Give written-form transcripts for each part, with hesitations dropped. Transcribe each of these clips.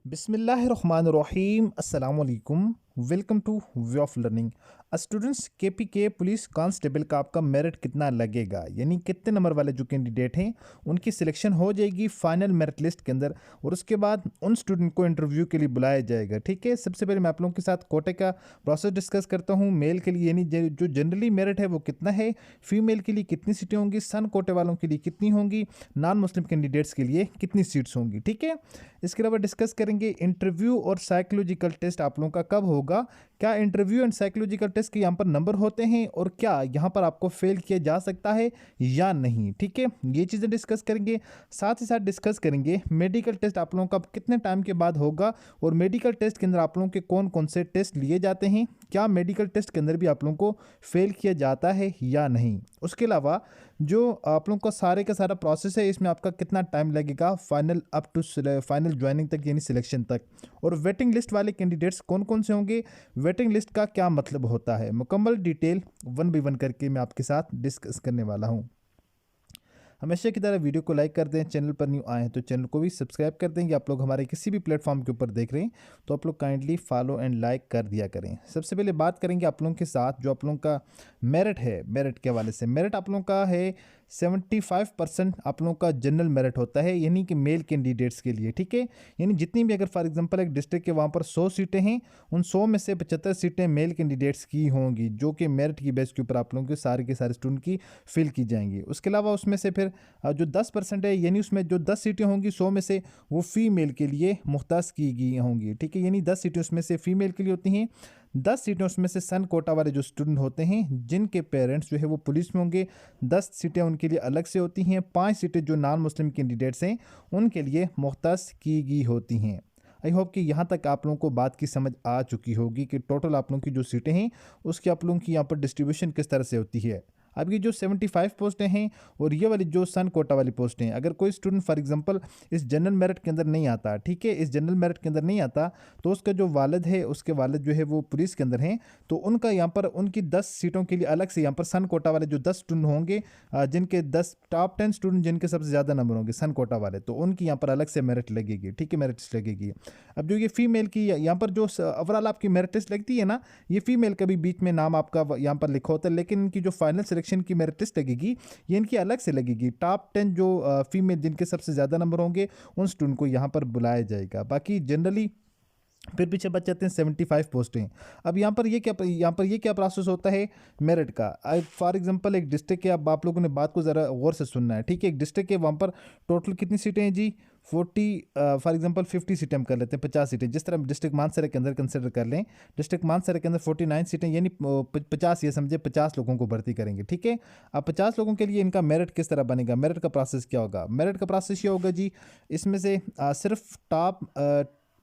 बिस्मिल्लाहिर्रहमानिर्रहीम अस्सलाम वालेकुम। Welcome two way of learning. Students, KPK police constable का आपका मेरिट कितना लगेगा, यानी कितने नंबर वाले जो कैंडिडेट हैं उनकी सिलेक्शन हो जाएगी फाइनल मेरिट लिस्ट के अंदर, और उसके बाद उन स्टूडेंट को इंटरव्यू के लिए बुलाया जाएगा। ठीक है, सबसे पहले मैं आप लोगों के साथ कोटे का प्रोसेस डिस्कस करता हूँ। मेल के लिए यानी जो जनरली मेरिट है वो कितना है, फीमेल के लिए कितनी सीटें होंगी, सन कोटे वालों के लिए कितनी होंगी, नॉन मुस्लिम कैंडिडेट्स के लिए कितनी सीट्स होंगी। ठीक है, इसके अलावा डिस्कस करेंगे इंटरव्यू और साइकोलॉजिकल टेस्ट आप लोगों का कब होगा, क्या इंटरव्यू एंड साइकोलॉजिकल टेस्ट के यहाँ पर नंबर होते हैं, और क्या यहाँ पर आपको फेल किया जा सकता है या नहीं। ठीक है, ये चीज़ें डिस्कस करेंगे। साथ ही साथ डिस्कस करेंगे मेडिकल टेस्ट आप लोगों का कितने टाइम के बाद होगा, और मेडिकल टेस्ट के अंदर आप लोगों के कौन कौन से टेस्ट लिए जाते हैं, क्या मेडिकल टेस्ट के अंदर भी आप लोगों को फेल किया जाता है या नहीं। उसके अलावा जो आप लोगों का सारे का सारा प्रोसेस है, इसमें आपका कितना टाइम लगेगा final up to final joining तक यानी सिलेक्शन तक, और वेटिंग लिस्ट वाले कैंडिडेट्स कौन कौन से होंगे, वेटिंग लिस्ट का क्या मतलब होता है, मुकम्मल डिटेल 1 by 1 करके मैं आपके साथ डिस्कस करने वाला हूँ। हमेशा की तरह वीडियो को लाइक कर दें, चैनल पर न्यू आए हैं तो चैनल को भी सब्सक्राइब कर दें। आप लोग हमारे किसी भी प्लेटफॉर्म के ऊपर देख रहे हैं तो आप लोग काइंडली फॉलो एंड लाइक कर दिया करें। सबसे पहले बात करेंगे आप लोगों के साथ जो आप लोगों का मेरिट है। मेरिट के हवाले से मेरिट आप लोगों का है 75% आप लोगों का जनरल मेरिट होता है, यानी कि मेल कैंडिडेट्स के लिए। ठीक है, यानी जितनी भी अगर फॉर एग्जांपल एक डिस्ट्रिक्ट के वहाँ पर 100 सीटें हैं, उन 100 में से 75 सीटें मेल कैंडिडेट्स की होंगी, जो कि मेरिट की बेस के ऊपर आप लोगों के सारे स्टूडेंट की फिल की जाएंगी। उसके अलावा उसमें से फिर जो 10% है, यानी उसमें जो 10 सीटें होंगी 100 में से, वो फीमेल के लिए मुख्तास की गई होंगी। ठीक है, यानी 10 सीटें उसमें से फीमेल के लिए होती हैं, 10 सीटें उसमें से सन कोटा वाले जो स्टूडेंट होते हैं जिनके पेरेंट्स जो है वो पुलिस में होंगे, 10 सीटें उनके लिए अलग से होती हैं। 5 सीटें जो नॉन मुस्लिम कैंडिडेट्स हैं उनके लिए मुख्तास की गई होती हैं। आई होप कि यहाँ तक आप लोगों को बात की समझ आ चुकी होगी कि टोटल आप लोगों की जो सीटें हैं उसकी आप लोगों की यहाँ पर डिस्ट्रीब्यूशन किस तरह से होती है। अब ये जो 75 पोस्टें हैं और ये वाली जो सन कोटा वाली पोस्टें हैं, अगर कोई स्टूडेंट फॉर एग्जांपल इस जनरल मेरिट के अंदर नहीं आता, ठीक है, इस जनरल मेरिट के अंदर नहीं आता, तो उसका जो वालिद है, उसके वालिद जो है वो पुलिस के अंदर हैं, तो उनका यहाँ पर उनकी 10 सीटों के लिए अलग से यहाँ पर सन कोटा वाले जो 10 स्टूडेंट होंगे, जिनके 10 टॉप 10 स्टूडेंट जिनके सबसे ज़्यादा नंबर होंगे सन कोटा वाले, तो उनकी यहाँ पर अलग से मेरिट लगेगी। ठीक है, मेरिट लगेगी। अब जो ये फीमेल की यहाँ पर जो ओवरऑल आपकी मेरिट लिस्ट लगती है ना, ये फीमेल का भी बीच में नाम आपका यहाँ पर लिखा होता है, लेकिन इनकी जो फाइनल सिलेक्शन की मेरिट लिस्ट लगेगी ये इनकी अलग से लगेगी। टॉप 10 जो फीमेल जिनके सबसे ज़्यादा नंबर होंगे उन स्टूडेंट को यहाँ पर बुलाया जाएगा। बाकी जनरली फिर पीछे बच जाते हैं 75 पोस्टें। अब यहाँ पर ये क्या प्रोसेस होता है मेरिट का। फॉर एग्जांपल एक डिस्ट्रिक्ट के, अब आप लोगों ने बात को ज़रा गौर से सुनना है। ठीक है, एक डिस्ट्रिक्ट के वहाँ पर टोटल कितनी सीटें हैं जी, 40 फॉर एग्जांपल 50 सीटें हम कर लेते हैं, 50 सीटें, जिस तरह डिस्ट्रिक्ट मानसरा के अंदर कंसिडर कर लें। डिस्ट्रिक्ट मानसरा के अंदर 49 सीटें, यानी 50, ये समझे 50 लोगों को भर्ती करेंगे। ठीक है, अब 50 लोगों के लिए इनका मेरिट किस तरह बनेगा, मेरिट का प्रोसेस क्या होगा। मेरिट का प्रोसेस ये होगा जी, इसमें से सिर्फ टॉप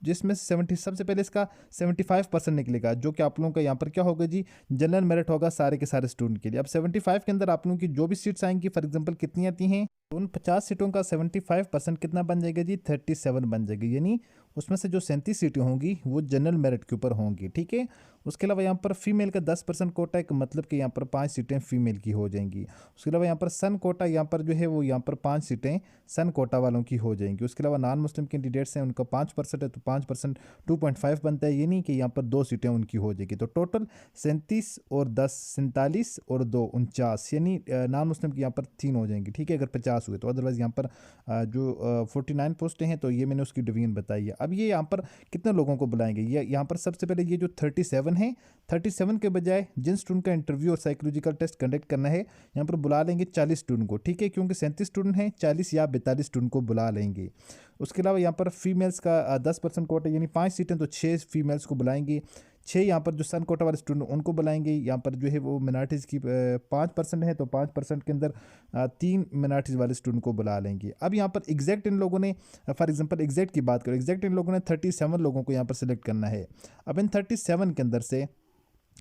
जिसमें 70 सबसे पहले इसका 75% निकलेगा, जो कि आप लोगों का यहाँ पर क्या होगा जी, जनरल मेरिट होगा सारे के सारे स्टूडेंट के लिए। अब 75 के अंदर आप लोगों की जो भी सीट्स आएंगी, फॉर एग्जांपल कितनी आती हैं, उन 50 सीटों का 75% कितना बन जाएगा जी, 37 बन जाएगी, यानी उसमें से जो 37 सीटें होंगी वो जनरल मेरिट के ऊपर होंगी। ठीक है, उसके अलावा यहाँ पर फीमेल का 10% कोटा है, मतलब कि यहाँ पर 5 सीटें फीमेल की हो जाएंगी। उसके अलावा यहाँ पर सन कोटा यहाँ पर जो है वो यहाँ पर 5 सीटें सन कोटा वालों की हो जाएंगी। उसके अलावा नॉन मुस्लिम कैंडिडेट्स हैं उनका 5% है, तो 5% 2.5 बनता है, ये नहीं कि यहाँ पर 2 सीटें उनकी हो जाएगी। तो टोटल 37 और 10 47 और 2 49, यानी नॉन मुस्लिम की यहाँ पर 3 हो जाएंगी। ठीक है, अगर 50 हुए तो। अदरवाइज यहाँ पर जो 49 पोस्टें हैं तो ये मैंने उसकी डिवीजन बताई है। अब ये यहाँ पर कितने लोगों को बुलाएंगे, ये यहाँ पर सबसे पहले ये जो 37 है, 37 के बजाय जिन स्टूडेंट का इंटरव्यू और साइकोलॉजिकल टेस्ट कंडक्ट करना है यहाँ पर बुला लेंगे 40 स्टूडेंट को। ठीक है, क्योंकि 37 स्टूडेंट हैं, 40 या 42 स्टूडेंट को बुला लेंगे। उसके अलावा यहाँ पर फीमेल्स का 10% कोटा, यानी 5 सीटें तो 6 फीमेल्स को बुलाएंगे। 6 यहाँ पर जो सन कोटा वाले स्टूडेंट उनको बुलाएंगे। यहाँ पर जो है वो मिनॉरिटीज़ की 5% है, तो 5% के अंदर 3 मिनॉरिटीज़ वाले स्टूडेंट को बुला लेंगे। अब यहाँ पर एग्जैक्ट इन लोगों ने, फॉर एग्जांपल एग्जैक्ट की बात करें, एग्जैक्ट इन लोगों ने 37 लोगों को यहाँ पर सिलेक्ट करना है। अब इन 37 के अंदर से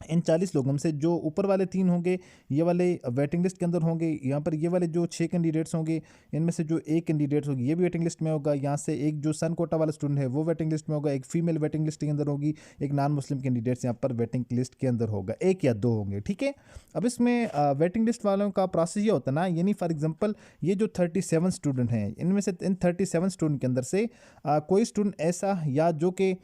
इन 40 लोगों में से जो ऊपर वाले 3 होंगे, ये वाले वेटिंग लिस्ट के अंदर होंगे। यहाँ पर ये वाले जो 6 कैंडिडेट्स होंगे, इनमें से जो एक कैंडिडेट होगी ये भी वेटिंग लिस्ट में होगा। यहाँ से एक जो सन कोटा वाला स्टूडेंट है वो वेटिंग लिस्ट में होगा, एक फीमेल वेटिंग लिस्ट के अंदर होगी, एक नॉन मुस्लिम कैंडिडेट्स यहाँ पर वेटिंग लिस्ट के अंदर होगा, 1 या 2 होंगे, ठीक है। अब इसमें वेटिंग लिस्ट वालों का प्रोसेस ये होता है ना, यानी फॉर एग्जाम्पल ये जो 37 स्टूडेंट हैं, इनमें से इन 37 स्टूडेंट के अंदर से कोई स्टूडेंट ऐसा या जो कि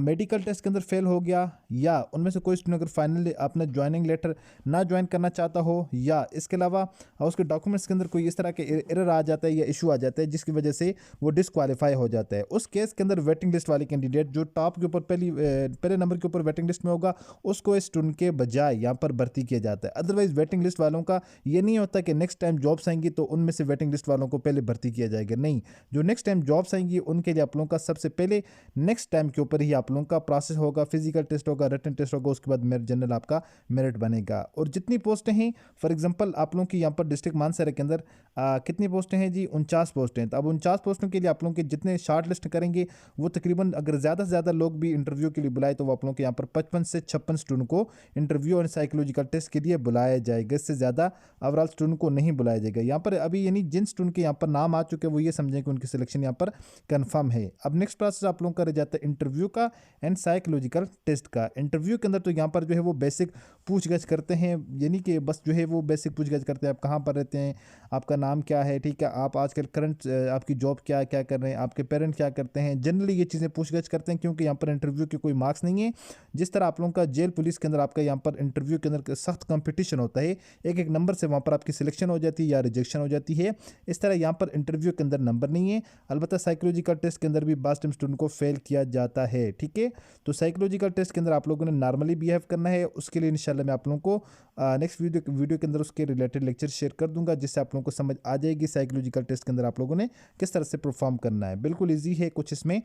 मेडिकल टेस्ट के अंदर फेल हो गया, या उनमें से कोई स्टूडेंट अगर फाइनली अपना ज्वाइनिंग लेटर ना ज्वाइन करना चाहता हो, या इसके अलावा उसके डॉक्यूमेंट्स के अंदर कोई इस तरह के एरर आ जाता है या इशू आ जाता है जिसकी वजह से वो डिसक्वालीफाई हो जाता है, उस केस के अंदर वेटिंग लिस्ट वाले कैंडिडेट जो टॉप के ऊपर पहले नंबर के ऊपर वेटिंग लिस्ट में होगा, उसको इस स्टूडेंट के बजाय यहाँ पर भर्ती किया जाता है। अदरवाइज वेटिंग लिस्ट वालों का ये नहीं होता कि नेक्स्ट टाइम जॉब्स आएंगी तो उनमें से वेटिंग लिस्ट वालों को पहले भर्ती किया जाएगा, नहीं, जो नेक्स्ट टाइम जॉब्स आएंगी उनके लिए आप लोगों का सबसे पहले नेक्स्ट टाइम के ऊपर ही आप लोगों का प्रोसेस होगा, फिजिकल टेस्ट होगा, रिटन टेस्ट होगा, उसके बाद मेरिट जनरल आपका मेरिट बनेगा। और जितनी पोस्टें हैं, फॉर एग्जांपल आप लोगों की यहाँ पर डिस्ट्रिक्ट मानसर के अंदर कितनी पोस्टें हैं जी, 49 पोस्टें हैं। तो अब 49 पोस्टों के लिए आप लोगों के जितने शार्ट लिस्ट करेंगे वो तकरीबन अगर ज़्यादा से ज़्यादा लोग भी इंटरव्यू के लिए बुलाए तो वो आप लोगों के यहाँ पर 55 से 56 स्टूडेंट को इंटरव्यू और साइकोलॉजिकल टेस्ट के लिए बुलाया जाएगा, इससे ज़्यादा ओवरऑल स्टूडेंट को नहीं बुलाया जाएगा। यहाँ पर अभी यानी जिन स्टूडेंट के यहाँ पर नाम आ चुके हैं वो ये समझें कि उनकी सिलेक्शन यहाँ पर कन्फर्म है। अब नेक्स्ट प्रोसेस आप लोगों का रह जाता है इंटरव्यू का एंड साइकोलॉजिकल टेस्ट का। इंटरव्यू के अंदर तो यहाँ पर जो है वो बेसिक पूछगछ करते हैं, यानी कि बस जो है वो बेसिक पूछगछ करते हैं, आप कहाँ पर रहते हैं, आपका नाम क्या है, ठीक है, आप आजकल करंट आपकी जॉब क्या क्या कर रहे हैं, आपके पेरेंट क्या करते हैं, जनरली ये चीज़ें पूछगछ करते हैं क्योंकि यहाँ पर इंटरव्यू के कोई मार्क्स नहीं है। जिस तरह आप लोगों का जेल पुलिस के अंदर आपका यहाँ पर इंटरव्यू के अंदर सख्त कंपटीशन होता है, एक एक नंबर से वहाँ पर आपकी सिलेक्शन हो जाती है या रिजेक्शन हो जाती है, इस तरह यहाँ पर इंटरव्यू के अंदर नंबर नहीं है। अलबत्ता साइकोलॉजिकल टेस्ट के अंदर भी बास टाइम स्टूडेंट को फेल किया जाता है, ठीक है। तो साइकोलॉजिकल टेस्ट के अंदर आप लोगों ने नॉर्मली बिहेव करना है, उसके लिए इंशाल्लाह मैं आप लोगों को नेक्स्ट वीडियो के अंदर उसके रिलेटेड लेक्चर शेयर कर दूंगा, जिससे आप लोगों को समझ आ जाएगी साइकोलॉजिकल टेस्ट के अंदर आप लोगों ने किस तरह से परफॉर्म करना है। बिल्कुल ईजी है, कुछ इसमें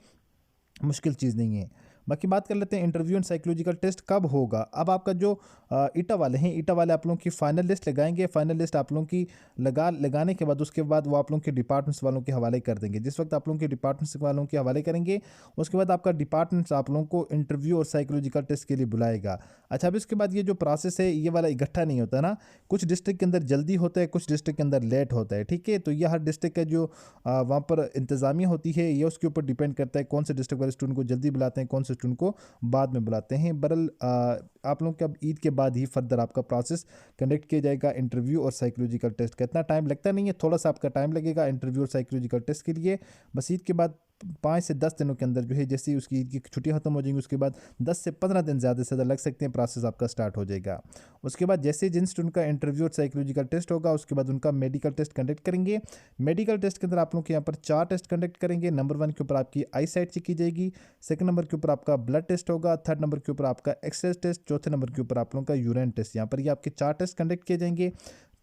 मुश्किल चीज़ नहीं है। बाकी बात कर लेते हैं इंटरव्यू एंड साइकोलॉजिकल टेस्ट कब होगा। अब आपका जो ईटा वाले हैं, ईटा वाले आप लोगों की फाइनल लिस्ट लगाएंगे, फाइनल लिस्ट आप लोगों की लगाने के बाद उसके बाद वो आप लोगों के डिपार्टमेंट्स वालों के हवाले कर देंगे। जिस वक्त आप लोगों के डिपार्टमेंट्स वालों के हवाले करेंगे उसके बाद आपका डिपार्टमेंट्स आप लोगों को इंटरव्यू और साइकोलॉजिकल टेस्ट के लिए बुलाएगा। अच्छा, अब इसके बाद ये जो प्रोसेस है ये वाला इकट्ठा नहीं होता ना, कुछ डिस्ट्रिक्ट के अंदर जल्दी होता है, कुछ डिस्ट्रिक्ट के अंदर लेट होता है, ठीक है। तो ये हर डिस्ट्रिक्ट का जो वहाँ पर इंतज़ामिया होती है ये उसके ऊपर डिपेंड करता है कौन से डिस्ट्रिक्ट वाले स्टूडेंट को जल्दी बुलाते हैं, कौन से स्टूडेंट को बाद में बुलाते हैं। बहरहाल आप लोगों के अब ईद के बाद ही फर्दर आपका प्रोसेस कंडक्ट किया जाएगा इंटरव्यू और साइकोलॉजिकल टेस्ट का। इतना टाइम लगता नहीं है, थोड़ा सा आपका टाइम लगेगा इंटरव्यू और साइकोलॉजिकल टेस्ट के लिए। बस ईद के बाद 5 से 10 दिनों के अंदर जो है, जैसे ही उसकी ईद की छुट्टियाँ खत्म हो जाएंगी उसके बाद 10 से 15 दिन ज़्यादा से ज़्यादा लग सकते हैं, प्रोसेस आपका स्टार्ट हो जाएगा। उसके बाद जैसे जिन स्टूडेंट का इंटरव्यू और साइकोलॉजिकल टेस्ट होगा उसके बाद उनका मेडिकल टेस्ट कंडक्ट करेंगे। मेडिकल टेस्ट के अंदर आप लोग के यहाँ पर 4 टेस्ट कंडक्ट करेंगे। नंबर 1 के ऊपर आपकी आई साइट चेक की जाएगी, सेकंड नंबर के ऊपर आपका ब्लड टेस्ट होगा, थर्ड नंबर के ऊपर आपका एक्सरे टेस्ट, चौथे नंबर के ऊपर आप लोगों का यूरिन टेस्ट। यहाँ पर ये आपके 4 टेस्ट कंडक्ट किए जाएंगे।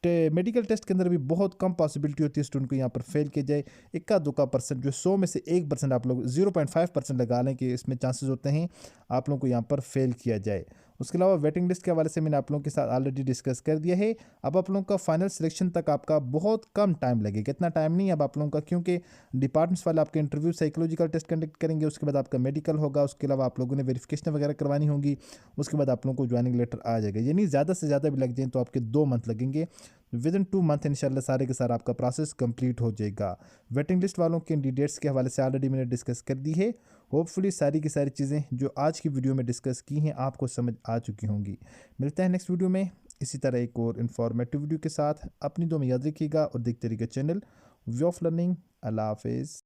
मेडिकल टेस्ट के अंदर भी बहुत कम पॉसिबिलिटी होती है स्टूडेंट को यहाँ पर फेल किया जाए, इक्का दुक्का परसेंट, जो 100 में से 1% आप लोग 0.5% लगा लें कि इसमें चांसेस होते हैं आप लोगों को यहाँ पर फेल किया जाए। उसके अलावा वेटिंग लिस्ट के हवाले से मैंने आप लोगों के साथ ऑलरेडी डिस्कस कर दिया है। अब आप लोगों का फाइनल सिलेक्शन तक आपका बहुत कम टाइम लगेगा, इतना टाइम नहीं अब आप लोगों का, क्योंकि डिपार्टमेंट्स वाले आपके इंटरव्यू साइकोलॉजिकल टेस्ट कंडक्ट करेंगे, उसके बाद आपका मेडिकल होगा, उसके अलावा आप लोगों ने वेरिफिकेशन वगैरह करवानी होगी, उसके बाद आप लोगों को ज्वाइनिंग लेटर आ जाएगा। यानी ज़्यादा से ज़्यादा भी लग जाए तो आपके 2 मंथ लगेंगे। विद इन 2 मंथ इंशाल्लाह सारे के सारा आपका प्रोसेस कंप्लीट हो जाएगा। वेटिंग लिस्ट वालों के कैंडिडेट्स के हवाले से ऑलरेडी मैंने डिस्कस कर दी है। होपफुली सारी की सारी चीज़ें जो आज की वीडियो में डिस्कस की हैं आपको समझ आ चुकी होंगी। मिलते हैं नेक्स्ट वीडियो में इसी तरह एक और इन्फॉर्मेटिव वीडियो के साथ। अपनी दुआ में याद रखिएगा और देखते रहिएगा चैनल वे ऑफ लर्निंग। अल्लाह हाफिज़।